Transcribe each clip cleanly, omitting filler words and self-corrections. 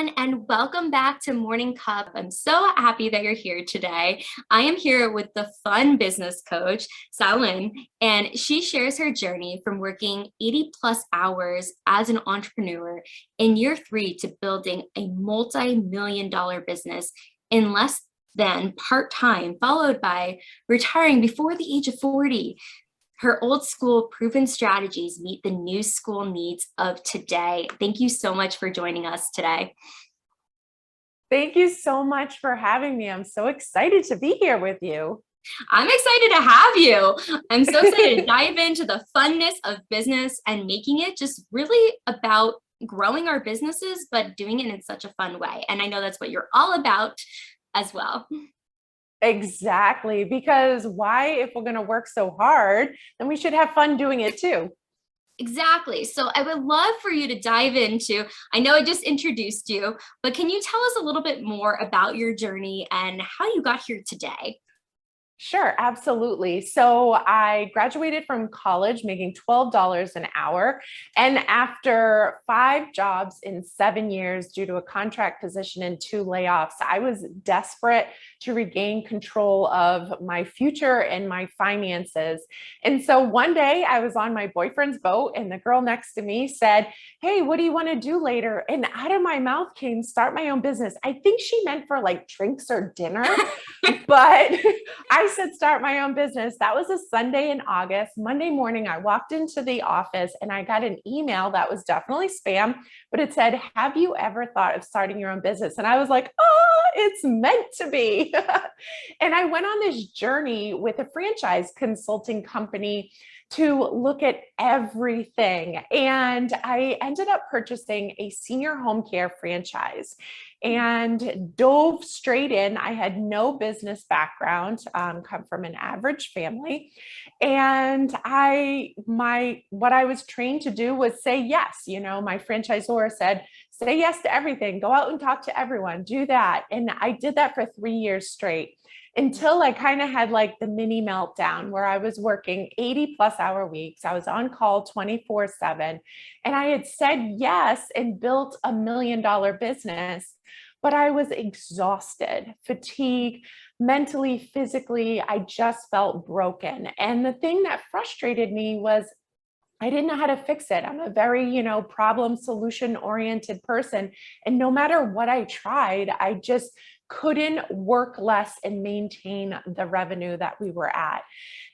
everyone, and welcome back to Morning Cup. I'm so happy that you're here today. I am here with the fun business coach, Sailynn, and she shares her journey from working 80 plus hours as an entrepreneur in year 3 to building a multi-million dollar business in less than part-time, followed by retiring before the age of 40. Her old school proven strategies meet the new school needs of today. Thank you so much for joining us today. Thank you so much for having me. I'm so excited to be here with you. I'm excited to have you. I'm so excited to dive into the funness of business and making it just really about growing our businesses, but doing it in such a fun way. And I know that's what you're all about as well. Exactly. Because why, if we're going to work so hard, then we should have fun doing it too. Exactly. So I would love for you to dive into, I know I just introduced you, but can you tell us a little bit more about your journey and how you got here today? Sure, absolutely. So I graduated from college making $12 an hour. And after 5 jobs in 7 years due to a contract position and 2 layoffs, I was desperate to regain control of my future and my finances. And so one day I was on my boyfriend's boat and the girl next to me said, "Hey, what do you want to do later?" And out of my mouth came, "Start my own business." I think she meant for like drinks or dinner, but I said, "Start my own business." That was a Sunday in August. Monday morning, I walked into the office and I got an email that was definitely spam, but it said, "Have you ever thought of starting your own business?" And I was like, "Oh, it's meant to be." And I went on this journey with a franchise consulting company to look at everything. And I ended up purchasing a senior home care franchise and dove straight in. I had no business background, come from an average family. And what I was trained to do was say yes. You know, my franchisor said, "Say yes to everything, go out and talk to everyone, do that." And I did that for 3 years straight until I kind of had like the mini meltdown where I was working 80 plus hour weeks. I was on call 24/7. And I had said yes and built $1 million business, but I was exhausted, fatigued, mentally, physically. I just felt broken. And the thing that frustrated me was I didn't know how to fix it. I'm a very, problem solution oriented person. And no matter what I tried, I just couldn't work less and maintain the revenue that we were at.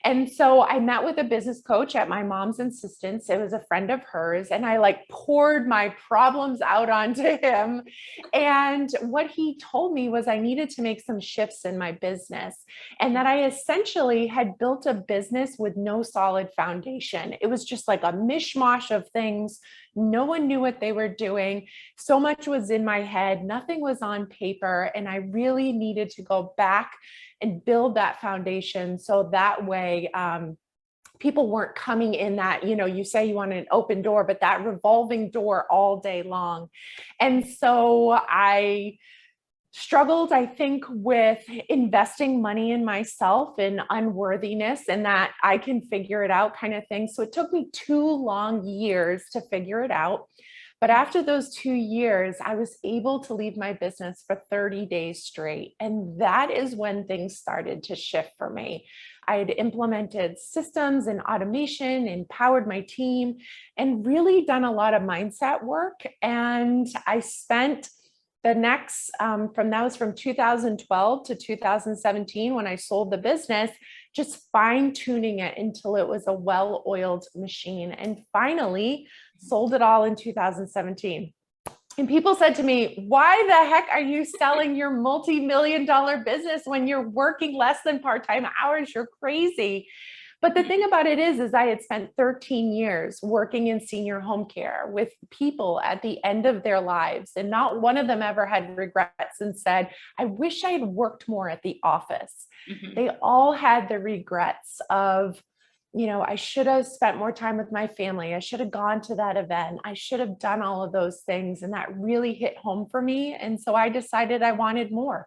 And so I met with a business coach at my mom's insistence. It was a friend of hers. And I like poured my problems out onto him. And what he told me was I needed to make some shifts in my business and that I essentially had built a business with no solid foundation. It was just like a mishmash of things. No one knew what they were doing. So much was in my head. Nothing was on paper. And I really needed to go back and build that foundation. So that way, people weren't coming in that, you say you want an open door, but that revolving door all day long. And so I struggled, I think, with investing money in myself and unworthiness and that I can figure it out kind of thing. So it took me 2 long years to figure it out. But after those 2 years, I was able to leave my business for 30 days straight. And that is when things started to shift for me. I had implemented systems and automation, empowered my team, and really done a lot of mindset work. And I spent the next, that was from 2012 to 2017 when I sold the business, just fine tuning it until it was a well-oiled machine, and finally sold it all in 2017. And people said to me, "Why the heck are you selling your multi-million dollar business when you're working less than part-time hours? You're crazy." But the thing about it is I had spent 13 years working in senior home care with people at the end of their lives. And not one of them ever had regrets and said, "I wish I had worked more at the office." Mm-hmm. They all had the regrets of, I should have spent more time with my family. I should have gone to that event. I should have done all of those things. And that really hit home for me. And so I decided I wanted more.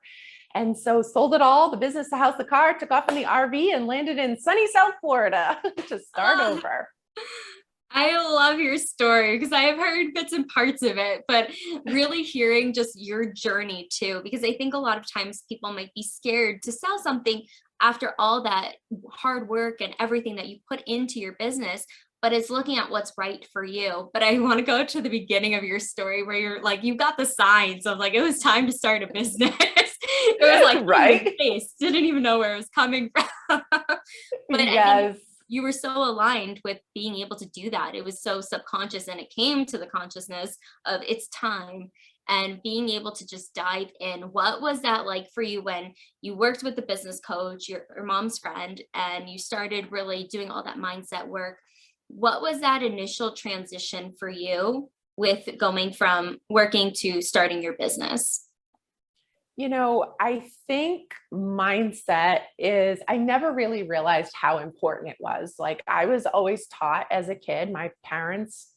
And so sold it all, the business, the house, the car, took off in the RV and landed in sunny South Florida to start over. I love your story because I have heard bits and parts of it, but really hearing just your journey too, because I think a lot of times people might be scared to sell something after all that hard work and everything that you put into your business, but it's looking at what's right for you. But I want to go to the beginning of your story where you're like, you got the signs of like, it was time to start a business. It was like in your Right? face, didn't even know where it was coming from. But I think Yes. you were so aligned with being able to do that. It was so subconscious and it came to the consciousness of it's time and being able to just dive in. What was that like for you when you worked with the business coach, your mom's friend, and you started really doing all that mindset work? What was that initial transition for you with going from working to starting your business? I think mindset is, I never really realized how important it was. Like I was always taught as a kid, my parents,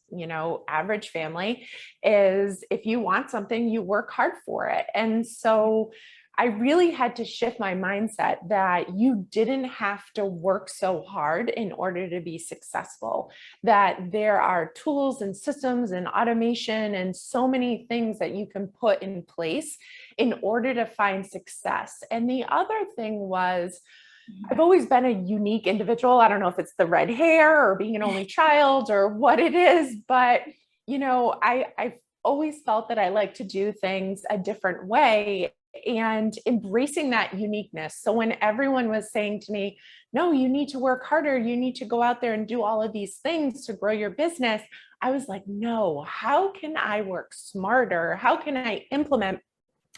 average family is if you want something, you work hard for it. And so I really had to shift my mindset that you didn't have to work so hard in order to be successful, that there are tools and systems and automation and so many things that you can put in place in order to find success. And the other thing was, I've always been a unique individual. I don't know if it's the red hair or being an only child or what it is, but I've always felt that I like to do things a different way and embracing that uniqueness. So when everyone was saying to me, no, you need to work harder, you need to go out there and do all of these things to grow your business, I was like, no, how can I work smarter? How can I implement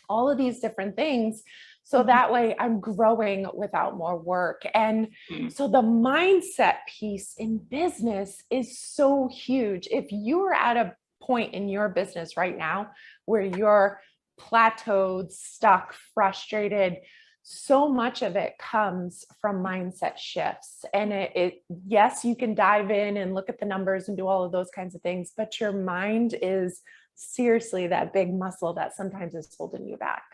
all of these different things so that way I'm growing without more work? And so the mindset piece in business is so huge. If you are at a point in your business right now where you're plateaued, stuck, frustrated, so much of it comes from mindset shifts. And yes, you can dive in and look at the numbers and do all of those kinds of things, but your mind is seriously that big muscle that sometimes is holding you back.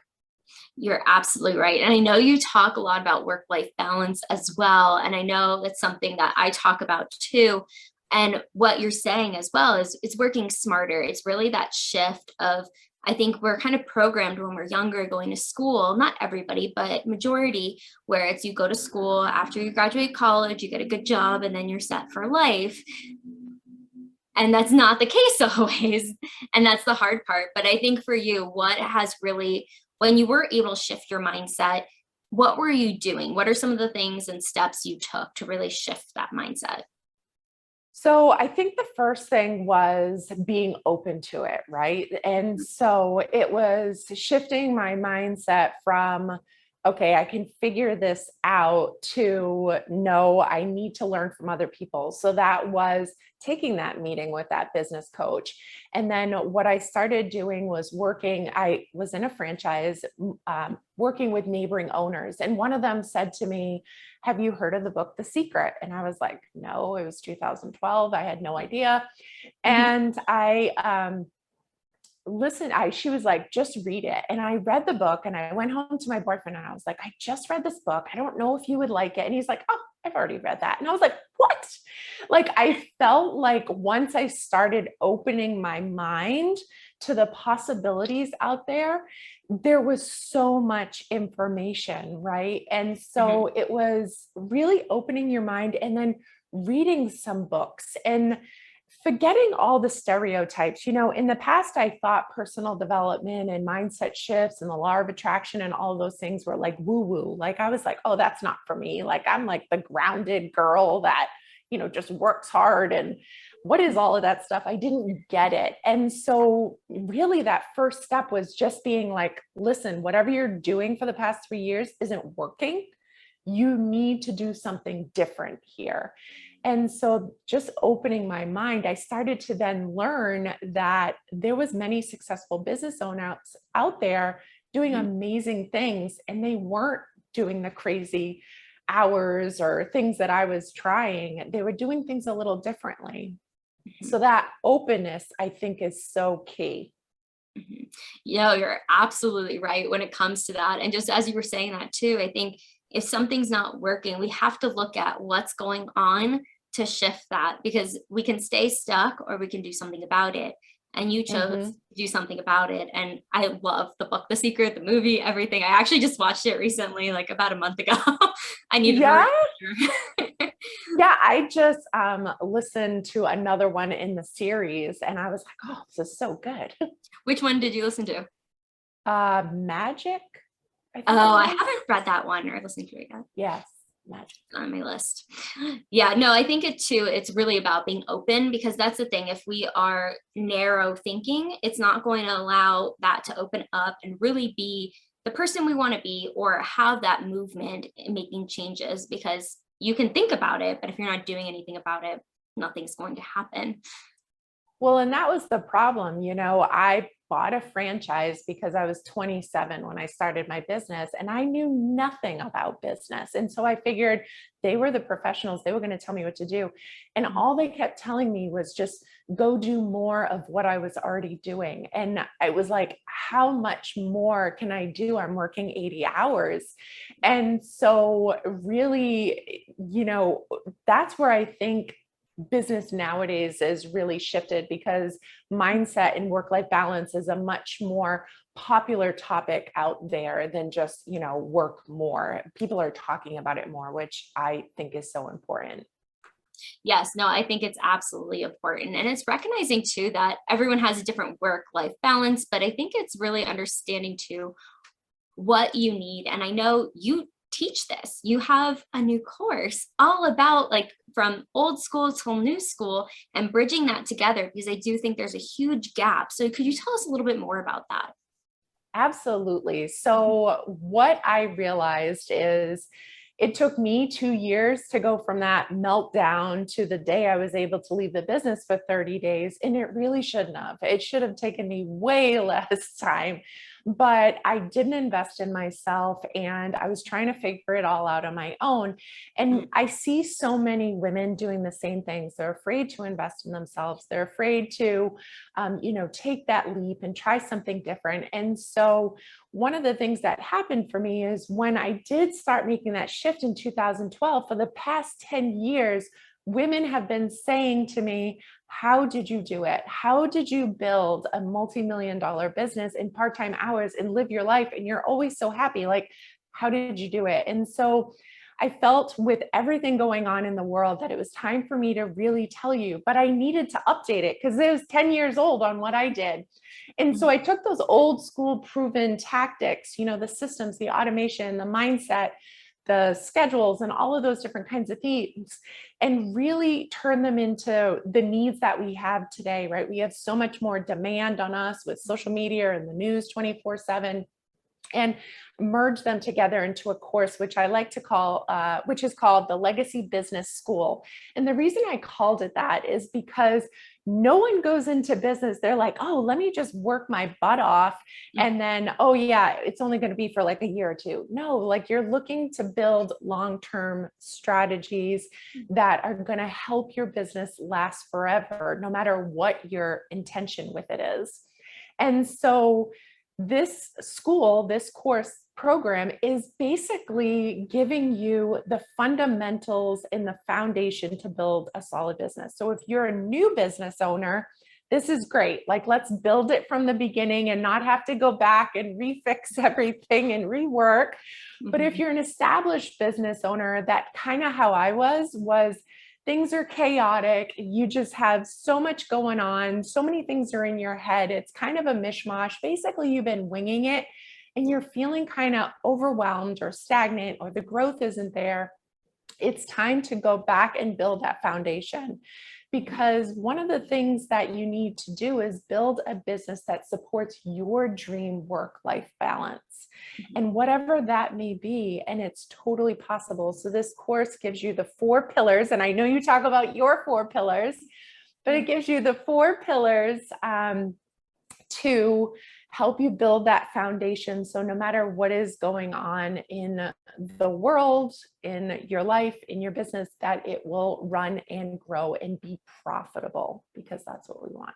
You're absolutely right. And I know you talk a lot about work-life balance as well. And I know that's something that I talk about too. And what you're saying as well is it's working smarter. It's really that shift of, I think we're kind of programmed when we're younger going to school, not everybody, but majority, where it's you go to school, after you graduate college, you get a good job, and then you're set for life. And that's not the case always. And that's the hard part. But I think for you, what has really, when you were able to shift your mindset, what were you doing? What are some of the things and steps you took to really shift that mindset? So I think the first thing was being open to it, right? And so it was shifting my mindset from, okay, I can figure this out, to no, I need to learn from other people. So that was taking that meeting with that business coach. And then what I started doing was I was in a franchise, working with neighboring owners. And one of them said to me, have you heard of the book, The Secret? And I was like, no, it was 2012. I had no idea. And she was like, just read it. And I read the book and I went home to my boyfriend and I was like, I just read this book. I don't know if you would like it. And he's like, oh, I've already read that. And I was like, what? Like, I felt like once I started opening my mind to the possibilities out there, there was so much information, right? And so it was really opening your mind and then reading some books and forgetting all the stereotypes. In the past, I thought personal development and mindset shifts and the law of attraction and all those things were like woo-woo. Like I was like, oh, that's not for me. Like I'm like the grounded girl that, just works hard. And what is all of that stuff? I didn't get it. And so really that first step was just being like, listen, whatever you're doing for the past 3 years isn't working. You need to do something different here. And so just opening my mind, I started to then learn that there was many successful business owners out there doing amazing things, and they weren't doing the crazy hours or things that I was trying. They were doing things a little differently. So that openness, I think, is so key. Yeah, you're absolutely right when it comes to that. And just as you were saying that too, I think if something's not working, we have to look at what's going on to shift that, because we can stay stuck or we can do something about it. And you chose Mhm. to do something about it. And I love the book, The Secret, the movie, everything. I actually just watched it recently, like about a month ago. I needed a Yeah. refresher. Yeah, I just listened to another one in the series and I was like, oh, this is so good. Which one did you listen to? Magic, I think it Oh, I was. haven't read that one or listened to it yet. Yes, magic. On my list. Yeah, no, I think it too, it's really about being open, because that's the thing. If we are narrow thinking, it's not going to allow that to open up and really be the person we want to be, or have that movement in making changes, because you can think about it, but if you're not doing anything about it, nothing's going to happen. Well, and that was the problem. I bought a franchise because I was 27 when I started my business and I knew nothing about business. And so I figured they were the professionals, they were going to tell me what to do. And all they kept telling me was just go do more of what I was already doing. And I was like, how much more can I do? I'm working 80 hours. And so really, that's where I think business nowadays is really shifted, because mindset and work-life balance is a much more popular topic out there than just, work more. People are talking about it more, which I think is so important. Yes, no, I think it's absolutely important. And it's recognizing too that everyone has a different work-life balance, but I think it's really understanding too what you need. And I know you teach this. You have a new course all about like from old school to new school and bridging that together, because I do think there's a huge gap. So could you tell us a little bit more about that? Absolutely. So what I realized is it took me 2 years to go from that meltdown to the day I was able to leave the business for 30 days. And it really shouldn't have. It should have taken me way less time. But I didn't invest in myself and I was trying to figure it all out on my own. And I see so many women doing the same things. They're afraid to invest in themselves. They're afraid to, take that leap and try something different. And so one of the things that happened for me is when I did start making that shift in 2012, for the past 10 years, women have been saying to me, how did you do it? How did you build a multi-million-dollar business in part-time hours and live your life? And you're always so happy. Like, how did you do it? And so I felt with everything going on in the world that it was time for me to really tell you, but I needed to update it because it was 10 years old on what I did. And so I took those old school proven tactics, the systems, the automation, the mindset, the schedules, and all of those different kinds of things, and really turn them into the needs that we have today, right? We have so much more demand on us with social media and the news 24/7, and merge them together into a course, which I like to call, which is called the Legacy Business School. And the reason I called it that is because no one goes into business. They're like, oh, let me just work my butt off. And then, oh yeah, it's only going to be for like a year or two. No, like you're looking to build long-term strategies that are going to help your business last forever, no matter what your intention with it is. And so this school, this course program is basically giving you the fundamentals and the foundation to build a solid business. So if you're a new business owner, this is great. Like, let's build it from the beginning and not have to go back and refix everything and rework. But if you're an established business owner, that kind of how I was things are chaotic. You just have so much going on. So many things are in your head. It's kind of a mishmash. Basically, you've been winging it and you're feeling kind of overwhelmed or stagnant, or the growth isn't there. It's time to go back and build that foundation. Because one of the things that you need to do is build a business that supports your dream work-life balance. And whatever that may be, and it's totally possible. So this course gives you the 4 pillars, and I know you talk about your 4 pillars, but it gives you the 4 pillars to help you build that foundation. So no matter what is going on in the world, in your life, in your business, that it will run and grow and be profitable, because that's what we want.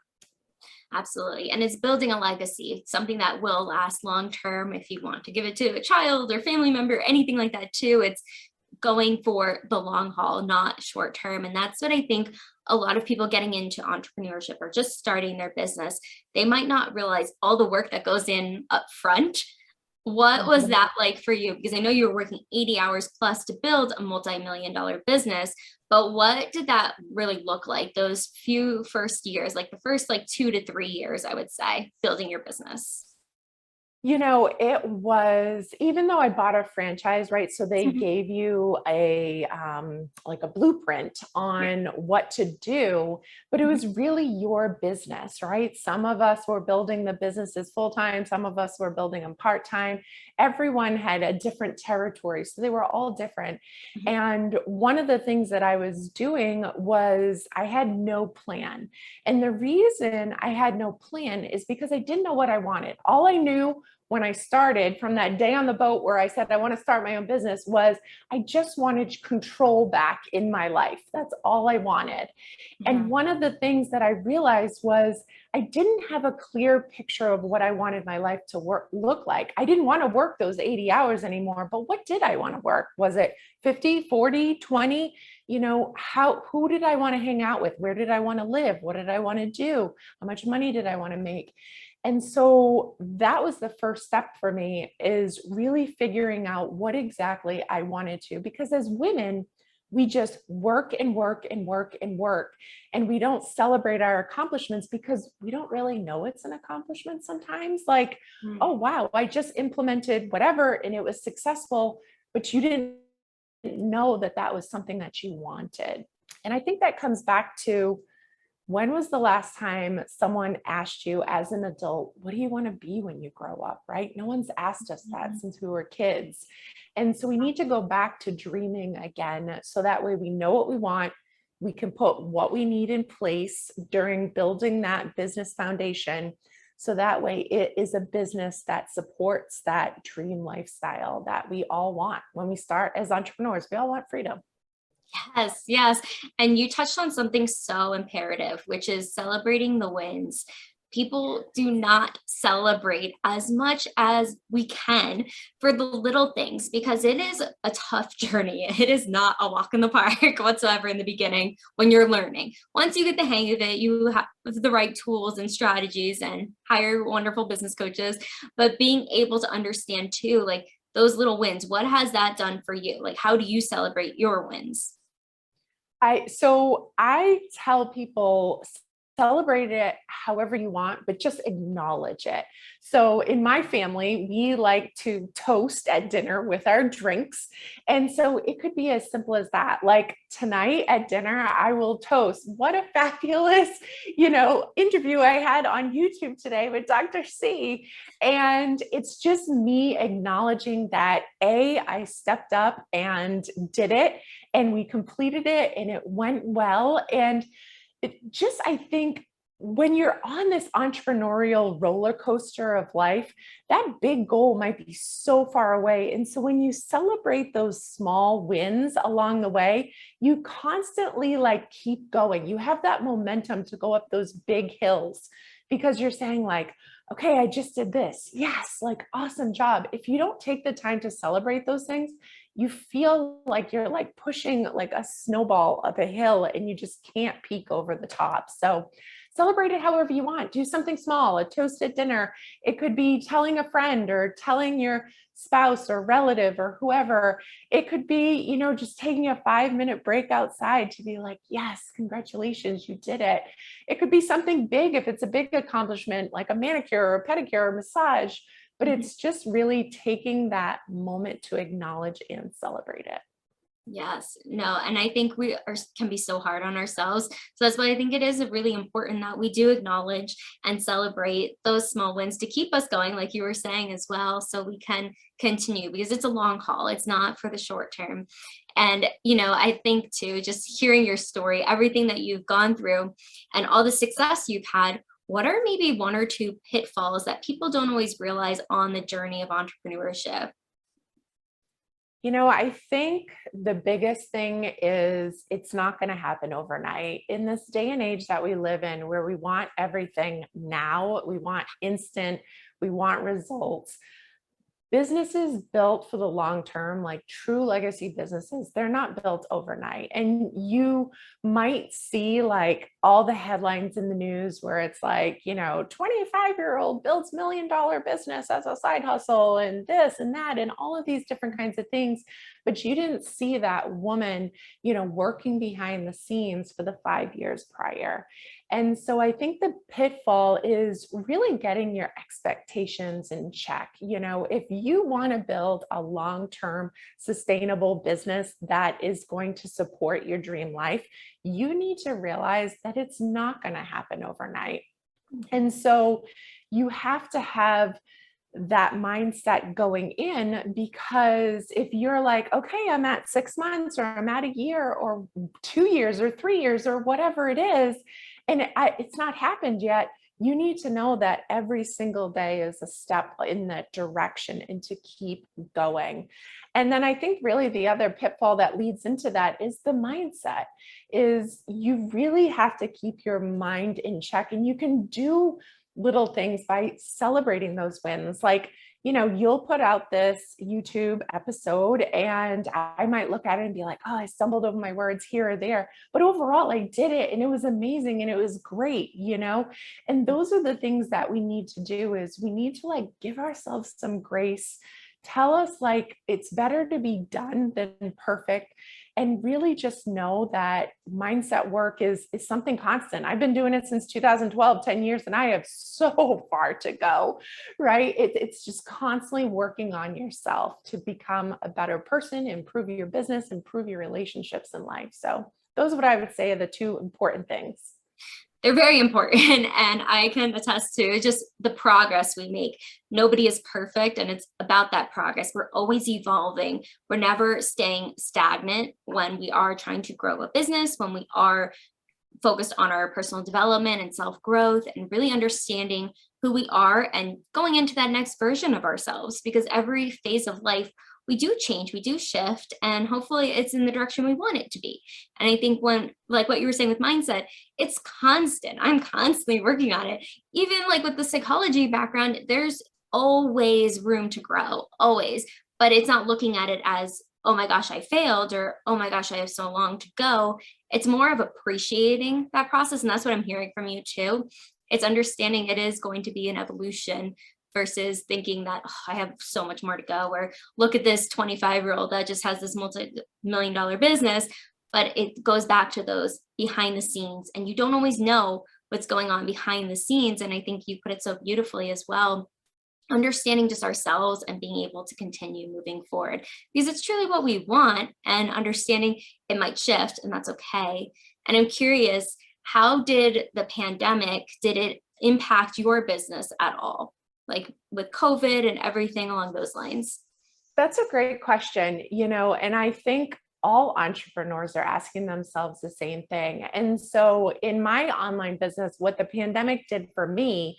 Absolutely. And it's building a legacy, something that will last long term. If you want to give it to a child or family member, anything like that too, it's going for the long haul, not short term. And that's what I think a lot of people getting into entrepreneurship or just starting their business, they might not realize all the work that goes in up front. What was that like for you? Because I know you were working 80 hours plus to build a multi-million-dollar business, but what did that really look like those few first years, like the first like 2 to 3 years, I would say, building your business? It was, even though I bought a franchise, right? So they Mhm. gave you like a blueprint Right. on what to do, but it Mhm. was really your business, right? Some of us were building the businesses full time. Some of us were building them part time. Everyone had a different territory. So they were all different. Mhm. And one of the things that I was doing was I had no plan. And the reason I had no plan is because I didn't know what I wanted. All I knew when I started from that day on the boat where I said, I want to start my own business, was I just wanted control back in my life. That's all I wanted. And Mhm. one of the things that I realized was I didn't have a clear picture of what I wanted my life to look like. I didn't want to work those 80 hours anymore, but what did I want to work? Was it 50, 40, 20? Who did I want to hang out with? Where did I want to live? What did I want to do? How much money did I want to make? And so that was the first step for me, is really figuring out what exactly I wanted to, because as women, we just work and work and work and work. And we don't celebrate our accomplishments because we don't really know it's an accomplishment sometimes. Like, Mhm. oh, wow, I just implemented whatever and it was successful, but you didn't know that that was something that you wanted. And I think that comes back to, when was the last time someone asked you as an adult, what do you want to be when you grow up, right? No one's asked us that Mhm. since we were kids. And so we need to go back to dreaming again. So that way we know what we want. We can put what we need in place during building that business foundation. So that way it is a business that supports that dream lifestyle that we all want. When we start as entrepreneurs, we all want freedom. Yes, yes. And you touched on something so imperative, which is celebrating the wins. People do not celebrate as much as we can for the little things because it is a tough journey. It is not a walk in the park whatsoever in the beginning when you're learning. Once you get the hang of it, you have the right tools and strategies and hire wonderful business coaches. But being able to understand too, like those little wins, what has that done for you? Like, how do you celebrate your wins? I tell people, celebrate it however you want, but just acknowledge it. So in my family, we like to toast at dinner with our drinks. And so it could be as simple as that. Like tonight at dinner, I will toast. What a fabulous, interview I had on YouTube today with Dr. C. And it's just me acknowledging that I stepped up and did it, and we completed it and it went well. And it just, I think, when you're on this entrepreneurial roller coaster of life, that big goal might be so far away. And so when you celebrate those small wins along the way, you constantly like keep going. You have that momentum to go up those big hills because you're saying like, okay, I just did this. Yes, like awesome job. If you don't take the time to celebrate those things, you feel like you're like pushing like a snowball up a hill and you just can't peek over the top. So celebrate it however you want. Do something small, a toast at dinner. It could be telling a friend or telling your spouse or relative or whoever. It could be, just taking a 5-minute break outside to be like, yes, congratulations, you did it. It could be something big if it's a big accomplishment, like a manicure or a pedicure or massage, but Mhm. it's just really taking that moment to acknowledge and celebrate it. Yes, no, and I think we are can be so hard on ourselves. So that's why I think it is really important that we do acknowledge and celebrate those small wins to keep us going, like you were saying as well, so we can continue because it's a long haul. It's not for the short term. And I think too, just hearing your story, everything that you've gone through, and all the success you've had. What are maybe one or two pitfalls that people don't always realize on the journey of entrepreneurship? I think the biggest thing is it's not going to happen overnight. In this day and age that we live in, where we want everything now, we want instant, we want results. businesses built for the long term, like true legacy businesses, they're not built overnight. And you might see like all the headlines in the news where it's like, 25-year-old builds $1 million business as a side hustle and this and that and all of these different kinds of things. But you didn't see that woman, working behind the scenes for the 5 years prior. And so I think the pitfall is really getting your expectations in check. If you want to build a long-term sustainable business that is going to support your dream life, you need to realize that it's not going to happen overnight. And so you have to have that mindset going in, because if you're like, okay, I'm at 6 months or I'm at a year or 2 years or 3 years or whatever it is, and it's not happened yet, you need to know that every single day is a step in that direction and to keep going. And then I think really the other pitfall that leads into that is the mindset. Is you really have to keep your mind in check, and you can do little things by celebrating those wins. Like, you'll put out this YouTube episode and I might look at it and be like, oh, I stumbled over my words here or there, but overall I did it and it was amazing and it was great, and those are the things that we need to do. Is we need to like give ourselves some grace, tell us like it's better to be done than perfect, and really just know that mindset work is something constant. I've been doing it since 2012, 10 years, and I have so far to go, right? It's just constantly working on yourself to become a better person, improve your business, improve your relationships in life. So those are what I would say are the two important things. They're very important. And I can attest to just the progress we make. Nobody is perfect, and it's about that progress. We're always evolving. We're never staying stagnant when we are trying to grow a business, when we are focused on our personal development and self-growth and really understanding who we are and going into that next version of ourselves, because every phase of life we do change, we do shift, and hopefully it's in the direction we want it to be. And I think when, like what you were saying with mindset, it's constant. I'm constantly working on it. Even like with the psychology background, there's always room to grow, always. But it's not looking at it as, oh my gosh, I failed, or oh my gosh, I have so long to go. It's more of appreciating that process. And that's what I'm hearing from you too. It's understanding it is going to be an evolution versus thinking that, oh, I have so much more to go, or look at this 25-year-old that just has this multi-million-dollar business. But it goes back to those behind the scenes, and you don't always know what's going on behind the scenes. And I think you put it so beautifully as well, understanding just ourselves and being able to continue moving forward, because it's truly what we want, and understanding it might shift, and that's okay. And I'm curious, how did the pandemic, did it impact your business at all? Like with COVID and everything along those lines? That's a great question, and I think all entrepreneurs are asking themselves the same thing. And so in my online business, what the pandemic did for me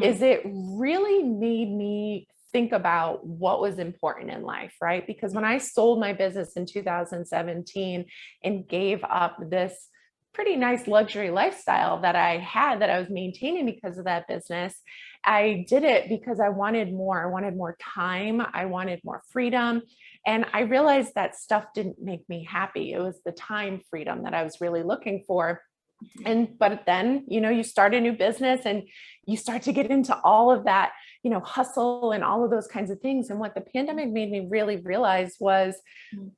is it really made me think about what was important in life, right? Because when I sold my business in 2017 and gave up this pretty nice luxury lifestyle that I had, that I was maintaining because of that business, I did it because I wanted more. I wanted more time. I wanted more freedom. And I realized that stuff didn't make me happy. It was the time freedom that I was really looking for. But then, you start a new business and you start to get into all of that, hustle and all of those kinds of things. And what the pandemic made me really realize was,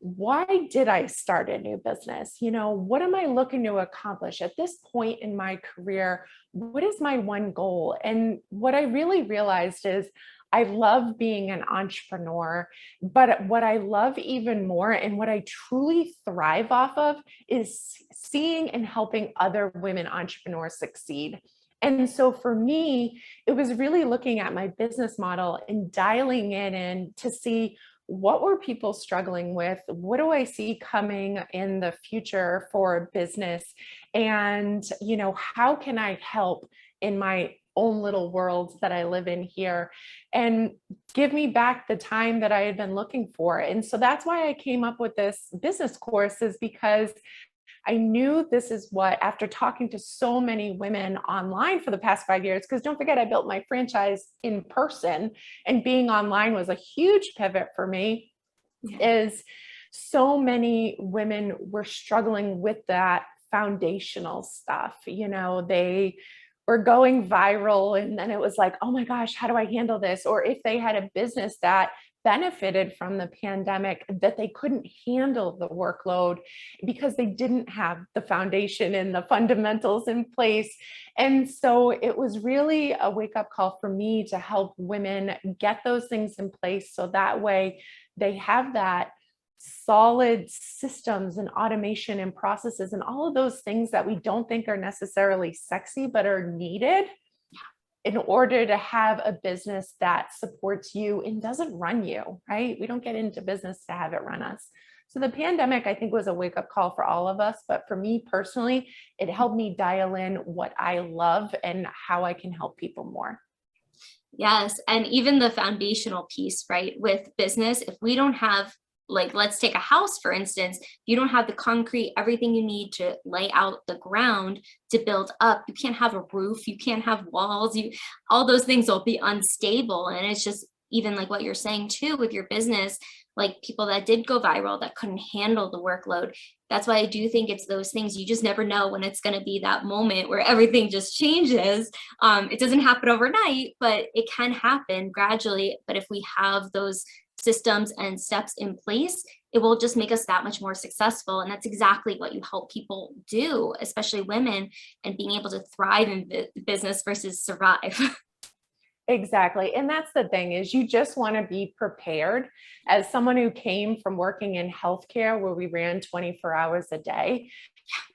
why did I start a new business? What am I looking to accomplish at this point in my career? What is my one goal? And what I really realized is, I love being an entrepreneur, but what I love even more and what I truly thrive off of is seeing and helping other women entrepreneurs succeed. And so for me, it was really looking at my business model and dialing it in to see, what were people struggling with? What do I see coming in the future for business? And, how can I help in my own little worlds that I live in here, and give me back the time that I had been looking for? And so that's why I came up with this business course, is because I knew this is what, after talking to so many women online for the past 5 years, because don't forget, I built my franchise in person and being online was a huge pivot for me, is so many women were struggling with that foundational stuff. They were going viral and then it was like, oh my gosh, how do I handle this? Or if they had a business that benefited from the pandemic, that they couldn't handle the workload because they didn't have the foundation and the fundamentals in place. And so it was really a wake-up call for me to help women get those things in place so that way they have that solid systems and automation and processes and all of those things that we don't think are necessarily sexy but are needed in order to have a business that supports you and doesn't run you, right? We don't get into business to have it run us. So the pandemic, I think, was a wake-up call for all of us. But for me personally, it helped me dial in what I love and how I can help people more. Yes. And even the foundational piece, right? With business, if we don't have, like, let's take a house, for instance, you don't have the concrete, everything you need to lay out the ground to build up. You can't have a roof, you can't have walls, all those things will be unstable. And it's just even like what you're saying too, with your business, like people that did go viral that couldn't handle the workload. That's why I do think it's those things. You just never know when it's going to be that moment where everything just changes. It doesn't happen overnight, but it can happen gradually. But if we have those systems and steps in place, it will just make us that much more successful. And that's exactly what you help people do, especially women, and being able to thrive in business versus survive. Exactly. And that's the thing, is you just want to be prepared. As someone who came from working in healthcare where we ran 24 hours a day,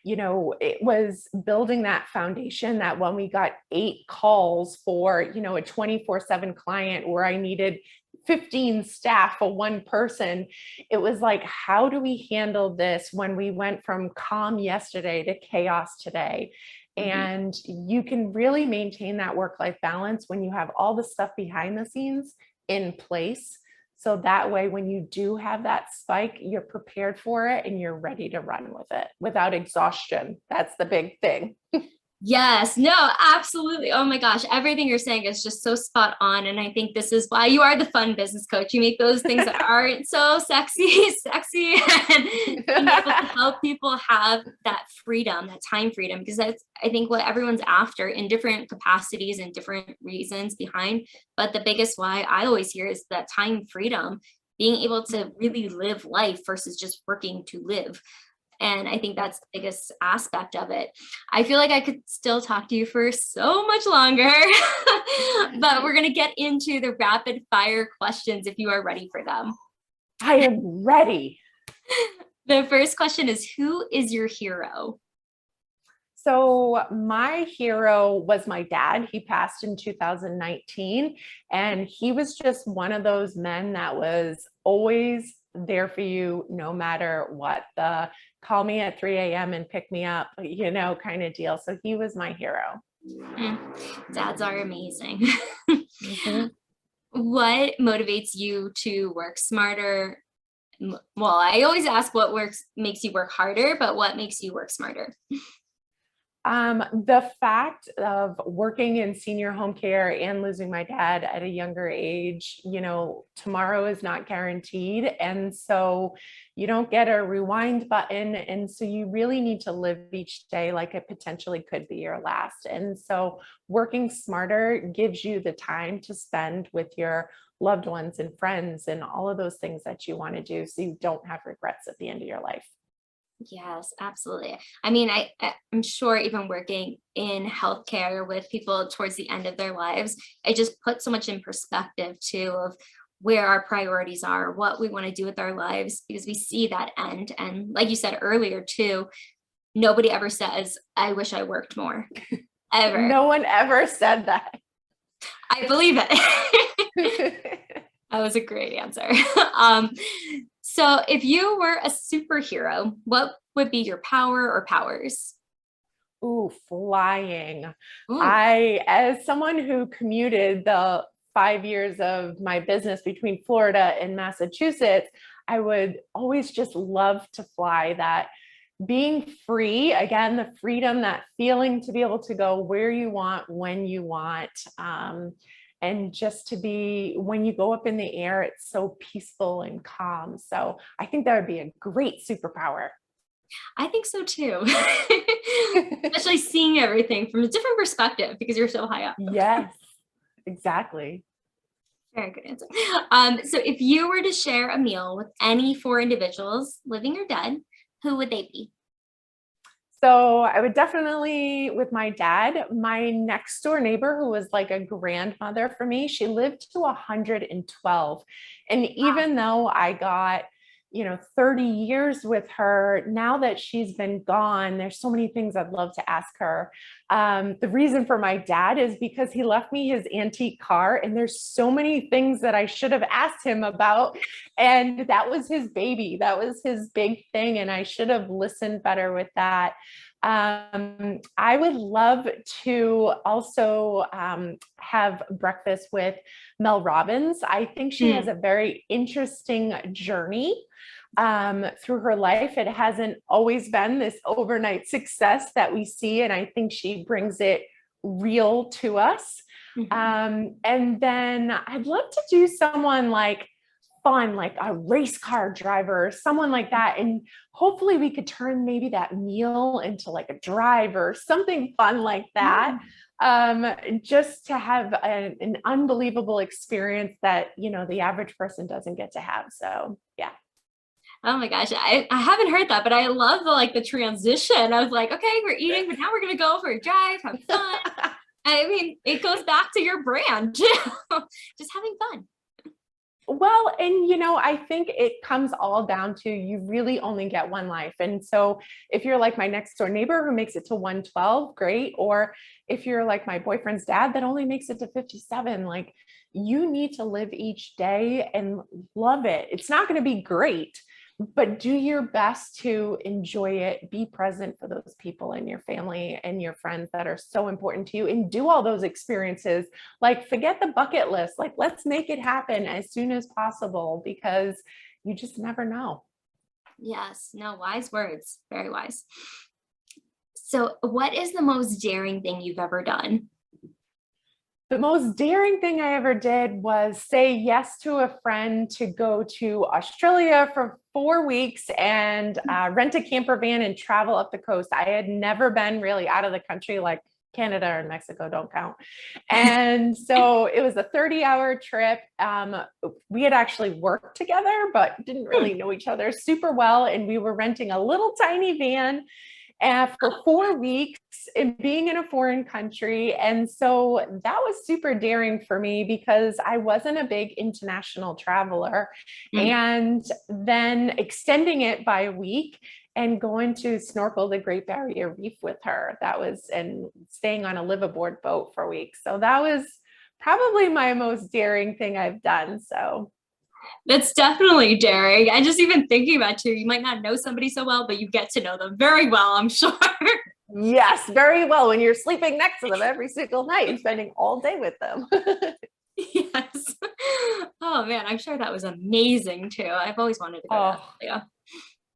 it was building that foundation that when we got 8 calls for, a 24/7 client where I needed 15 staff for one person, it was like, how do we handle this when we went from calm yesterday to chaos today? And you can really maintain that work-life balance when you have all the stuff behind the scenes in place. So that way, when you do have that spike, you're prepared for it and you're ready to run with it without exhaustion. That's the big thing. Yes, no, absolutely. Oh my gosh, everything you're saying is just so spot on. And I think this is why you are the fun business coach. You make those things that aren't so sexy, and being able to help people have that freedom, that time freedom, because that's, I think, what everyone's after in different capacities and different reasons behind. But the biggest why I always hear is that time freedom, being able to really live life versus just working to live. And I think that's the biggest aspect of it. I feel like I could still talk to you for so much longer, but we're going to get into the rapid fire questions if you are ready for them. I am ready. The first question is, who is your hero? So my hero was my dad. He passed in 2019, and he was just one of those men that was always there for you no matter what. The call me at 3 a.m. and pick me up, kind of deal. So he was my hero. Dads are amazing. What motivates you to work smarter? Well, I always ask what makes you work harder, but what makes you work smarter? The fact of working in senior home care and losing my dad at a younger age, tomorrow is not guaranteed. And so you don't get a rewind button. And so you really need to live each day like it potentially could be your last. And so working smarter gives you the time to spend with your loved ones and friends and all of those things that you want to do, so you don't have regrets at the end of your life. Yes, absolutely. I mean, I'm sure even working in healthcare with people towards the end of their lives, it just puts so much in perspective too of where our priorities are, what we want to do with our lives, because we see that end. And like you said earlier too, nobody ever says, I wish I worked more, ever. No one ever said that. I believe it. That was a great answer. So if you were a superhero, what would be your power or powers? Ooh, flying. Ooh. As someone who commuted the 5 years of my business between Florida and Massachusetts, I would always just love to fly. That being free, again, the freedom, that feeling to be able to go where you want, when you want, and just to be, when you go up in the air, it's so peaceful and calm. So I think that would be a great superpower. I think so too. Especially seeing everything from a different perspective because you're so high up. Yes, exactly. Very good answer. So if you were to share a meal with any four individuals, living or dead, who would they be? So I would definitely, with my dad, my next door neighbor, who was like a grandmother for me, she lived to 112. And even though I got, 30 years with her, now that she's been gone, there's so many things I'd love to ask her. The reason for my dad is because he left me his antique car, and there's so many things that I should have asked him about. And that was his baby. That was his big thing. And I should have listened better with that. I would love to also have breakfast with Mel Robbins. I think she has a very interesting journey through her life. It hasn't always been this overnight success that we see, and I think she brings it real to us. And then I'd love to do someone like fun, like a race car driver, someone like that. And hopefully we could turn maybe that meal into like a drive or something fun like that. Just to have an unbelievable experience that, the average person doesn't get to have. So yeah. Oh my gosh, I haven't heard that, but I love the transition of like, okay, we're eating, but now we're gonna go for a drive, have fun. I mean, it goes back to your brand too, just having fun. Well, and I think it comes all down to, you really only get one life. And so if you're like my next door neighbor who makes it to 112, great. Or if you're like my boyfriend's dad that only makes it to 57, like, you need to live each day and love it. It's not going to be great, but do your best to enjoy it. Be present for those people in your family and your friends that are so important to you, and do all those experiences. Like, forget the bucket list. Like, let's make it happen as soon as possible, because you just never know. Yes, no, wise words, very wise. So what is the most daring thing you've ever done? The most daring thing I ever did was say yes to a friend to go to Australia for 4 weeks and rent a camper van and travel up the coast. I had never been really out of the country, like Canada and Mexico don't count. And so it was a 30-hour trip. We had actually worked together, but didn't really know each other super well. And we were renting a little tiny van for 4 weeks and being in a foreign country. And so that was super daring for me because I wasn't a big international traveler. And then extending it by a week and going to snorkel the Great Barrier Reef with her. And staying on a live aboard boat for weeks. So that was probably my most daring thing I've done. So that's definitely daring. And just even thinking about you might not know somebody so well, but you get to know them very well, I'm sure. Yes, very well. When you're sleeping next to them every single night and spending all day with them. Yes. Oh man, I'm sure that was amazing too. I've always wanted to go to Australia.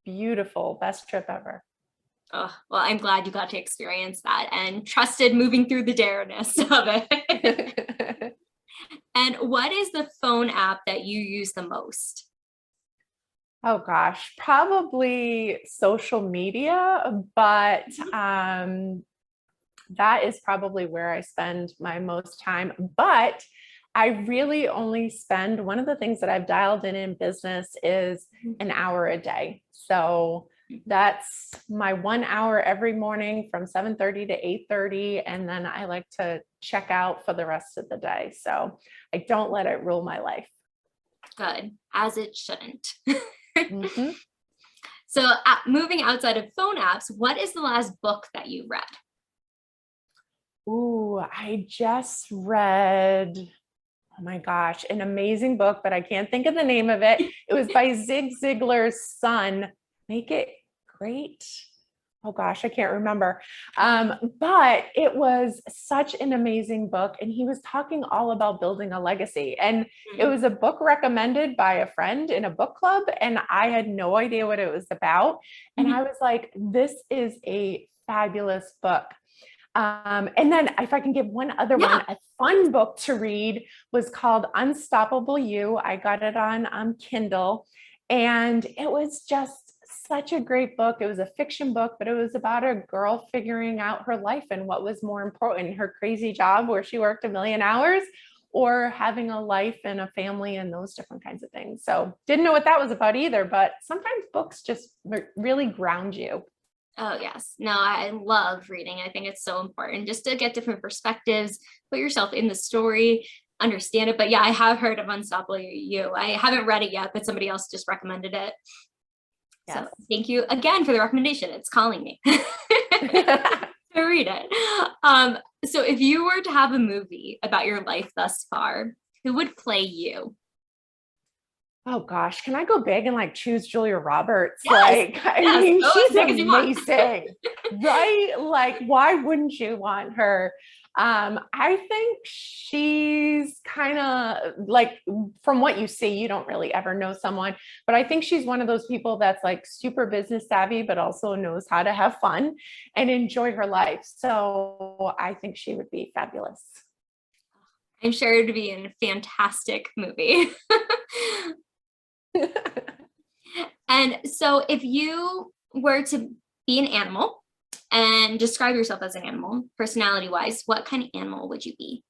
Beautiful. Best trip ever. Oh, well, I'm glad you got to experience that and trusted moving through the dareness of it. And what is the phone app that you use the most? Oh gosh, probably social media, but that is probably where I spend my most time. But I really only spend, one of the things that I've dialed in business is an hour a day. So that's my 1 hour every morning from 7:30 to 8:30. And then I like to check out for the rest of the day. So I don't let it rule my life. Good, as it shouldn't. So moving outside of phone apps, what is the last book that you read? Ooh, I just read, oh my gosh, an amazing book, but I can't think of the name of it. It was by Zig Ziglar's son, Make It Great. oh gosh, I can't remember. But it was such an amazing book. And he was talking all about building a legacy. And it was a book recommended by a friend in a book club. And I had no idea what it was about. And I was like, this is a fabulous book. And then if I can give one other one, a fun book to read was called Unstoppable You. I got it on Kindle, and it was just such a great book. It was a fiction book, but it was about a girl figuring out her life and what was more important, her crazy job where she worked a million hours, or having a life and a family and those different kinds of things. So didn't know what that was about either, but sometimes books just really ground you. Oh, yes. No, I love reading. I think it's so important just to get different perspectives, put yourself in the story, understand it. But yeah, I have heard of Unstoppable You. I haven't read it yet, but somebody else just recommended it. Yes. So thank you again for the recommendation. It's calling me to read it. So if you were to have a movie about your life thus far, who would play you? Oh gosh, can I go big and like choose Julia Roberts? Yes, I mean, she's amazing, right? Like, why wouldn't you want her? I think she's kind of like, from what you see, you don't really ever know someone, but I think she's one of those people that's like super business savvy, but also knows how to have fun and enjoy her life. So I think she would be fabulous. I'm sure it would be a fantastic movie. And so if you were to be an animal and describe yourself as an animal, personality wise, what kind of animal would you be?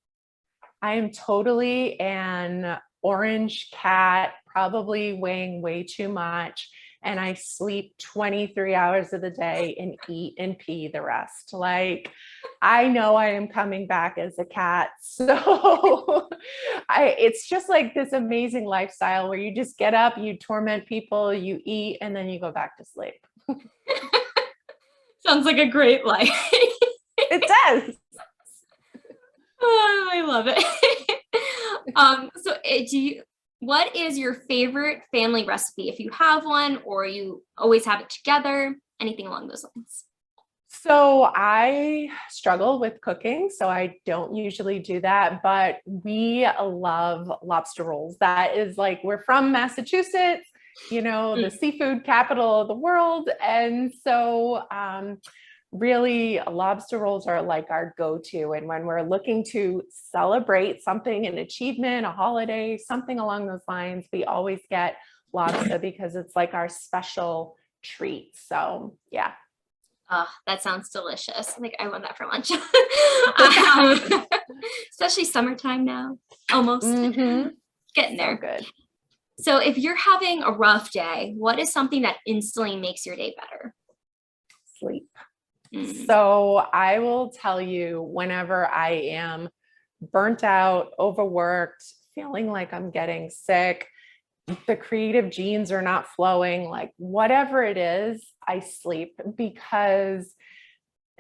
I am totally an orange cat, probably weighing way too much. And I sleep 23 hours of the day and eat and pee the rest. Like, I know I am coming back as a cat. So it's just like this amazing lifestyle where you just get up, you torment people, you eat, and then you go back to sleep. Sounds like a great life. It does. Oh, I love it. So what is your favorite family recipe? If you have one, or you always have it together, anything along those lines? So I struggle with cooking, so I don't usually do that, but we love lobster rolls. That is like, we're from Massachusetts, the seafood capital of the world. And so really lobster rolls are like our go-to. And when we're looking to celebrate something, an achievement, a holiday, something along those lines, we always get lobster because it's like our special treat. So yeah. Oh, that sounds delicious. Like I want that for lunch. Especially summertime now, almost. Getting there. So good. So if you're having a rough day, what is something that instantly makes your day better? Sleep. So I will tell you, whenever I am burnt out, overworked, feeling like I'm getting sick, the creative genes are not flowing, like whatever it is, I sleep, because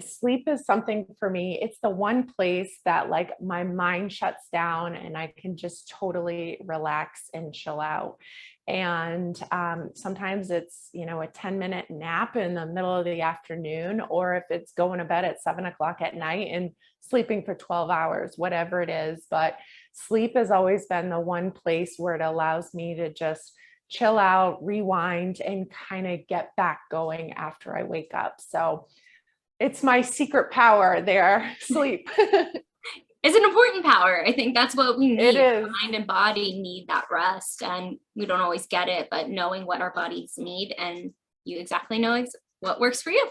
sleep is something for me. It's the one place that like my mind shuts down and I can just totally relax and chill out. And sometimes it's, a 10-minute nap in the middle of the afternoon, or if it's going to bed at 7 o'clock at night and sleeping for 12 hours, whatever it is. But sleep has always been the one place where it allows me to just chill out, rewind, and kind of get back going after I wake up. So it's my secret power there, sleep. It's an important power. I think that's what we need. It is. Mind and body need that rest, and we don't always get it, but knowing what our bodies need, and you exactly know what works for you.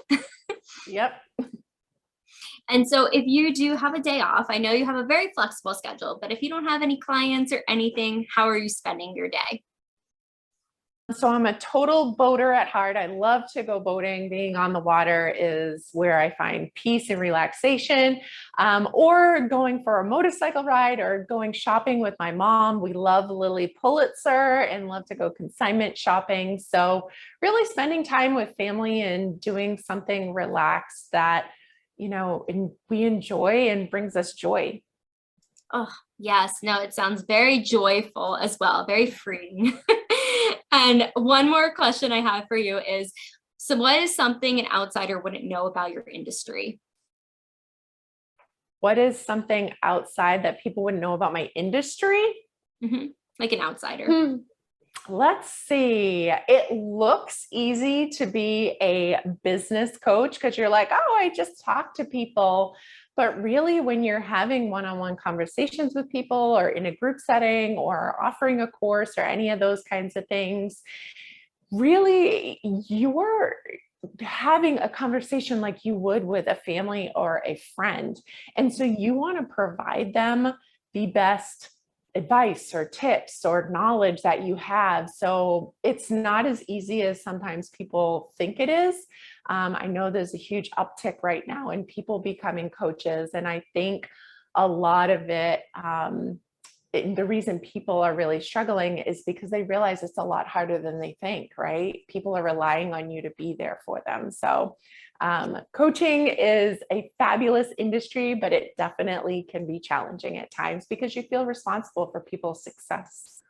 Yep. And so if you do have a day off, I know you have a very flexible schedule, but if you don't have any clients or anything, how are you spending your day? So I'm a total boater at heart. I love to go boating. Being on the water is where I find peace and relaxation, or going for a motorcycle ride, or going shopping with my mom. We love Lily Pulitzer and love to go consignment shopping. So really spending time with family and doing something relaxed that, we enjoy and brings us joy. Oh, yes. No, it sounds very joyful as well, very freeing. And one more question I have for you is, So what is something an outsider wouldn't know about your industry? What is something outside that people wouldn't know about my industry? Like an outsider. Let's see. It looks easy to be a business coach because you're like, oh, I just talk to people. But really, when you're having one-on-one conversations with people or in a group setting or offering a course or any of those kinds of things, really, you're having a conversation like you would with a family or a friend. And so you want to provide them the best advice or tips or knowledge that you have. So it's not as easy as sometimes people think it is. I know there's a huge uptick right now in people becoming coaches. And I think a lot of it, the reason people are really struggling is because they realize it's a lot harder than they think, right? People are relying on you to be there for them. So coaching is a fabulous industry, but it definitely can be challenging at times because you feel responsible for people's success.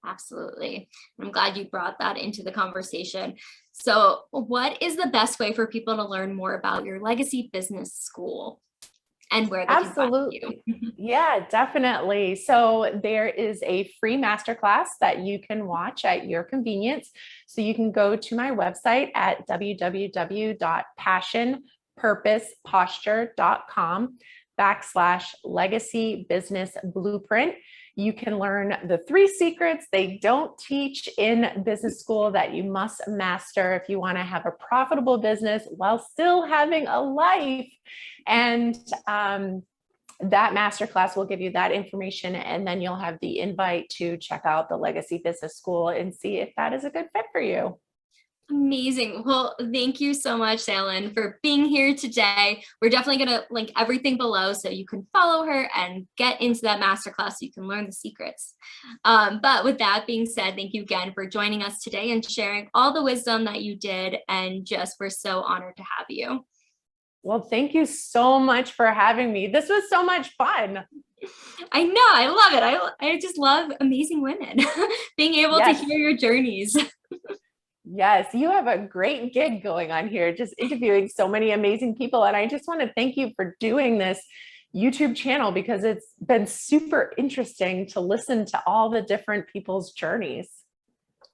Absolutely. I'm glad you brought that into the conversation. So what is the best way for people to learn more about your legacy business school and where they can find you? Yeah, definitely. So there is a free masterclass that you can watch at your convenience. So you can go to my website at www.passionpurposeposture.com/legacy business blueprint. You can learn the 3 secrets they don't teach in business school that you must master if you want to have a profitable business while still having a life. And that masterclass will give you that information, and then you'll have the invite to check out the Legacy Business School and see if that is a good fit for you. Amazing. Well, thank you so much, Sailynn, for being here today. We're definitely going to link everything below so you can follow her and get into that masterclass so you can learn the secrets. But with that being said, thank you again for joining us today and sharing all the wisdom that you did. And just, we're so honored to have you. Well, thank you so much for having me. This was so much fun. I know. I love it. I just love amazing women, being able to hear your journeys. Yes, you have a great gig going on here, just interviewing so many amazing people. And I just want to thank you for doing this YouTube channel because it's been super interesting to listen to all the different people's journeys.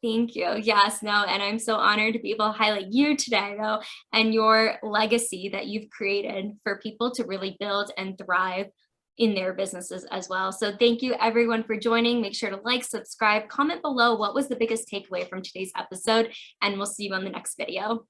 Thank you. Yes, no, and I'm so honored to be able to highlight you today, though, and your legacy that you've created for people to really build and thrive in their businesses as well. So thank you everyone for joining. Make sure to like, subscribe, comment below what was the biggest takeaway from today's episode, and we'll see you on the next video.